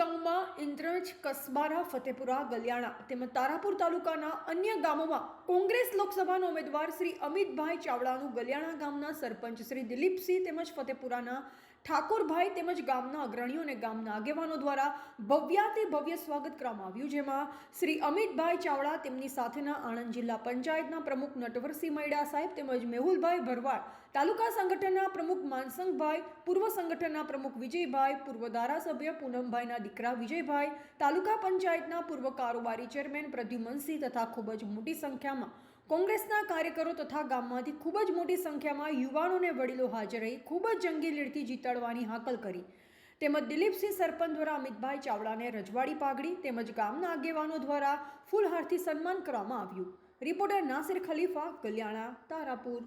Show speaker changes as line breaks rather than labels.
ગામમાં ઇન્દ્રજ, કસબારા, ફતેપુરા, ગલિયાણા તેમજ તારાપુર તાલુકાના અન્ય ગામોમાં કોંગ્રેસ લોકસભાના ઉમેદવાર શ્રી અમિતભાઈ ચાવડાનું ગલિયાણા ગામના સરપંચ શ્રી દિલીપસિંહ તેમજ ફતેપુરાના ઠાકોરભાઈ તેમજ ગામના અગ્રણીઓ અને ગામના આગેવાનો દ્વારા ભવ્યાતિ ભવ્ય સ્વાગત કરવામાં આવ્યું, જેમાં શ્રી અમિતભાઈ ચાવડા, તેમની સાથેના આણંદ જિલ્લા પંચાયતના પ્રમુખ નટવરસિંહ મૈડા સાહેબ તેમજ મેહુલભાઈ ભરવાડ, તાલુકા સંગઠનના પ્રમુખ માનસંગભાઈ, પૂર્વ સંગઠનના પ્રમુખ વિજયભાઈ, પૂર્વ ધારાસભ્ય પૂનમભાઈના દીકરા વિજયભાઈ, તાલુકા પંચાયતના પૂર્વ કારોબારી ચેરમેન પ્રદ્યુમનસિંહ તથા ખૂબ જ મોટી સંખ્યામાં કોંગ્રેસના કાર્યકરો તથા ગામમાંથી ખૂબ જ મોટી સંખ્યામાં યુવાનો અને વડીલો હાજર રહી ખૂબ જ જંગી લીડથી જીતાડવાની હાકલ કરી તેમજ દિલીપસિંહ સરપંચ દ્વારા અમિતભાઈ ચાવડાને રજવાડી પાઘડી તેમજ ગામના આગેવાનો દ્વારા ફૂલહારથી સન્માન કરવામાં આવ્યું. રિપોર્ટર નાસિર ખલીફા, ગલિયાણા, તારાપુર.